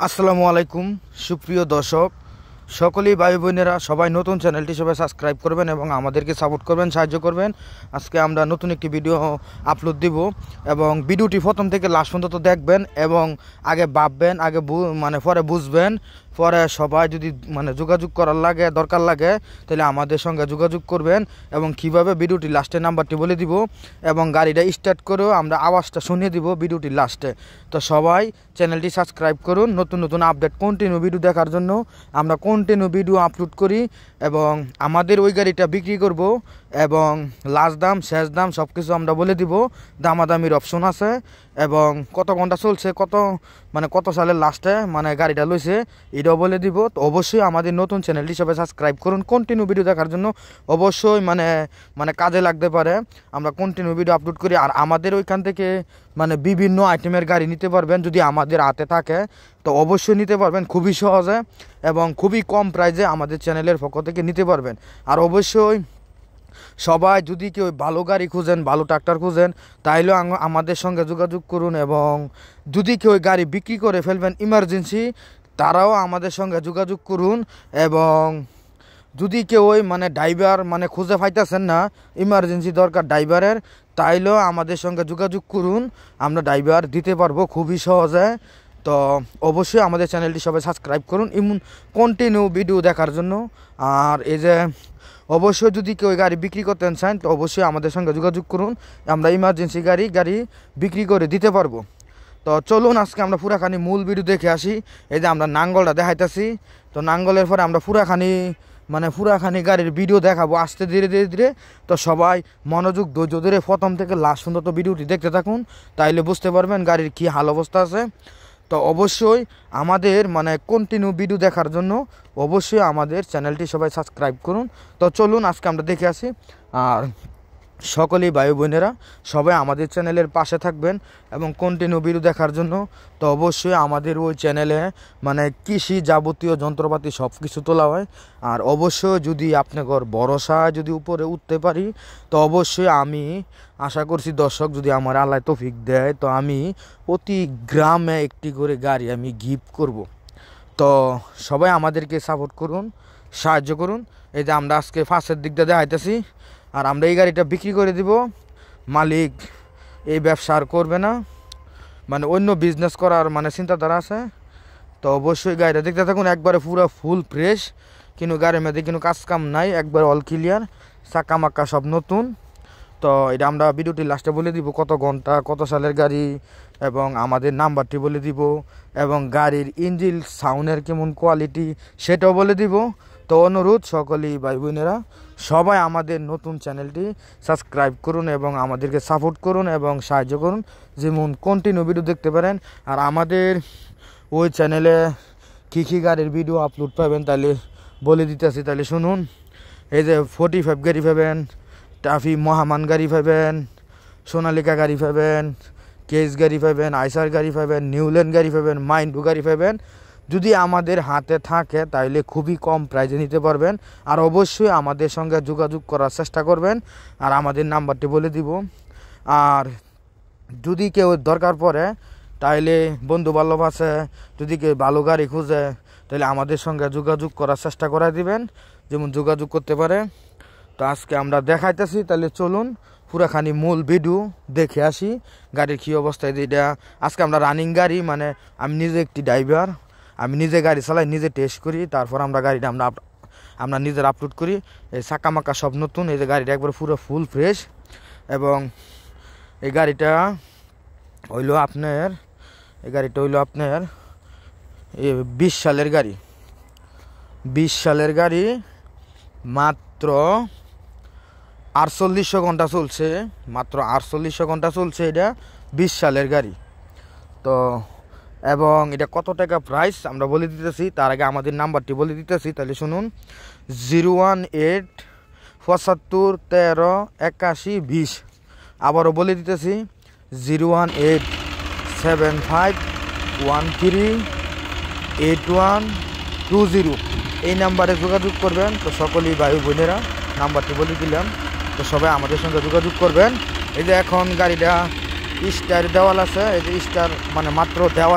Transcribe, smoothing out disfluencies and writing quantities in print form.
আসসালামু আলাইকুম সুপ্রিয় দর্শক সকলেই ভাই বোনেরা সবাই নতুন চ্যানেলটি সবাই সাবস্ক্রাইব করবেন এবং আমাদেরকে সাপোর্ট করবেন, সাহায্য করবেন। আজকে আমরা নতুন একটি ভিডিও আপলোড দিব এবং ভিডিওটি প্রথম থেকে লাস্ট পর্যন্ত দেখবেন এবং আগে ভাববেন, আগে পরে বুঝবেন, পরে সবাই যদি যোগাযোগ করার লাগে দরকার লাগে তাহলে আমাদের সঙ্গে যোগাযোগ করবেন এবং কিভাবে ভিডিওটি লাস্টে নাম্বারটি বলে দিব এবং গাড়িটা স্টার্ট করেও আমরা আওয়াজটা শুনিয়ে দিব ভিডিওটি লাস্টে। তো সবাই চ্যানেলটি সাবস্ক্রাইব করুন নতুন নতুন আপডেট কন্টিনিউ ভিডিও দেখার জন্য। আমরা কন্টিনিউ ভিডিও আপলোড করি এবং আমাদের ওই গাড়িটা বিক্রি করব এবং লাস্ট দাম শেষ দাম সব কিছু আমরা বলে দিব। দামাদামির অপশন আছে এবং কত ঘন্টা চলছে, কত সালের লাস্টে গাড়িটা লইছে এটাও বলে দিব। তো অবশ্যই আমাদের নতুন চ্যানেলটি সবাই সাবস্ক্রাইব করুন কন্টিনিউ ভিডিও দেখার জন্য। অবশ্যই কাজে লাগতে পারে, আমরা কন্টিনিউ ভিডিও আপলোড করি। আর আমাদের ওইখান থেকে বিভিন্ন আইটেমের গাড়ি নিতে পারবেন যদি আমাদের হাতে থাকে, তো অবশ্যই নিতে পারবেন খুবই সহজে এবং খুবই কম প্রাইসে আমাদের চ্যানেলের পক্ষ থেকে নিতে পারবেন। আর অবশ্যই সবাই যদি কেউ ভালো গাড়ি খুঁজেন, ভালো ট্রাক্টর খুঁজেন তাইলেও আমাদের সঙ্গে যোগাযোগ করুন এবং যদি কেউ গাড়ি বিক্রি করে ফেলবেন ইমার্জেন্সি তারাও আমাদের সঙ্গে যোগাযোগ করুন। এবং যদি কেউ ড্রাইভার খুঁজে পাইতেছেন না, ইমার্জেন্সি দরকার ড্রাইভারের, তাইলেও আমাদের সঙ্গে যোগাযোগ করুন, আমরা ড্রাইভার দিতে পারবো খুবই সহজে। তো অবশ্যই আমাদের চ্যানেলটি সবাই সাবস্ক্রাইব করুন এমন কন্টিনিউ ভিডিও দেখার জন্য। আর এই যে অবশ্যই যদি কেউ গাড়ি বিক্রি করতে চান তো অবশ্যই আমাদের সঙ্গে যোগাযোগ করুন, আমরা ইমার্জেন্সি গাড়ি বিক্রি করে দিতে পারবো। তো চলুন আজকে আমরা পুরাখানি মূল ভিডিও দেখে আসি। এই যে আমরা নাঙ্গলটা দেখাইতেছি, তো নাঙ্গলের পরে আমরা পুরাখানি গাড়ির ভিডিও দেখাবো আস্তে ধীরে ধীরে ধীরে। তো সবাই মনোযোগ ধৈর্য ধরে প্রথম থেকে লাস্ট পর্যন্ত ভিডিওটি দেখতে থাকুন, তাইলে বুঝতে পারবেন গাড়ির কী হাল অবস্থা আছে। তো অবশ্যই আমাদের কন্টিনিউ ভিডিও দেখার জন্য অবশ্যই আমাদের চ্যানেলটি সবাই সাবস্ক্রাইব করুন। তো চলুন আজকে আমরা দেখে আসি। আর সকলেই ভাই বোনেরা সবাই আমাদের চ্যানেলের পাশে থাকবেন এবং কন্টিনিউ ভিডিও দেখার জন্য। তো অবশ্যই আমাদের ওই চ্যানেলে কৃষি যাবতীয় যন্ত্রপাতি সব কিছু তোলা হয়। আর অবশ্যই যদি আপনার ভরসা যদি উপরে উঠতে পারি তো অবশ্যই আমি আশা করছি দর্শক যদি আমার আল্লাহ তৌফিক দেয় তো আমি প্রতি গ্রামে একটি করে গাড়ি আমি গিফট করব। তো সবাই আমাদেরকে সাপোর্ট করুন, সাহায্য করুন। এই যে আমরা আজকে ফার্স্টের দিকটা দেখাইতেছি আর আমরা এই গাড়িটা বিক্রি করে দিব। মালিক এই ব্যবসা আর করবে না, অন্য বিজনেস করার চিন্তাধারা আছে। তো অবশ্যই গাড়িটা দেখতে থাকুন, একবারে পুরো ফুল ফ্রেশ, কিন্তু গাড়ির মধ্যে কোনো কাজ কাম নাই, একবার অল ক্লিয়ার, চাকা মাক্কা সব নতুন। তো এটা আমরা ভিডিওটি লাস্টে বলে দিব কত ঘন্টা কত সালের গাড়ি এবং আমাদের নাম্বারটি বলে দিব এবং গাড়ির ইঞ্জিন সাউন্ডের কেমন কোয়ালিটি সেটাও বলে দিব। তো অনুরোধ সকলেই ভাই বোনেরা সবাই আমাদের নতুন চ্যানেলটি সাবস্ক্রাইব করুন এবং আমাদেরকে সাপোর্ট করুন এবং সাহায্য করুন, যেমন কন্টিনিউ ভিডিও দেখতে পারেন। আর আমাদের ওই চ্যানেলে কী কী গাড়ির ভিডিও আপলোড পাবেন তাহলে বলে দিতেছি, তাহলে শুনুন। এই যে 45 গাড়ি পাবেন, টাফি মহামান গাড়ি পাবেন, সোনালিকা গাড়ি পাবেন, কেস গাড়ি পাবেন, আইসার গাড়ি পাবেন, নিউল্যান্ড গাড়ি পাবেন, মাইন্ডু গাড়ি পাবেন। যদি আমাদের হাতে থাকে তাহলে খুবই কম প্রাইজে নিতে পারবেন। আর অবশ্যই আমাদের সঙ্গে যোগাযোগ করার চেষ্টা করবেন আর আমাদের নাম্বারটি বলে দিব। আর যদি কেউ দরকার পড়ে তাইলে বন্ধু বান্ধব আছে, যদি কেউ ভালো গাড়ি খুঁজে তাহলে আমাদের সঙ্গে যোগাযোগ করার চেষ্টা করে দিবেন, যেমন যোগাযোগ করতে পারে। তো আজকে আমরা দেখাইতেছি, তাহলে চলুন পুরাখানি মূল ভিডিও দেখে আসি গাড়ির কী অবস্থায়। এটা আজকে আমরা রানিং গাড়ি, আমি নিজে একটি ড্রাইভার, আমি নিজে গাড়ি চালাই, নিজে টেস্ট করি, তারপর আমরা গাড়িটা আমরা নিজের আপলোড করি। এই চাকা মাক্কা সব নতুন, এই যে গাড়িটা একবার পুরো ফুল ফ্রেশ এবং এই গাড়িটা হইল আপনার 20 সালের গাড়ি। 20 সালের গাড়ি, মাত্র 4800 ঘন্টা চলছে, মাত্র 4800 ঘন্টা চলছে। এটা 20 সালের গাড়ি। তো এবং এটা কত টাকা প্রাইস আমরা বলে দিতেছি, তার আগে আমাদের নাম্বারটি বলে দিতেছি, তাহলে শুনুন। 018 75 13 81 20। আবারও বলে দিতেছি 018 75 13 81 20। এই নাম্বারে যোগাযোগ করবেন। তো সকলেই ভাই বোনেরা নাম্বারটি বলে দিলাম, তো সবাই আমাদের সঙ্গে যোগাযোগ করবেন। এই যে এখন গাড়িটা স্টার দেওয়াল আছে, এই যে স্টার মাত্র দেওয়াল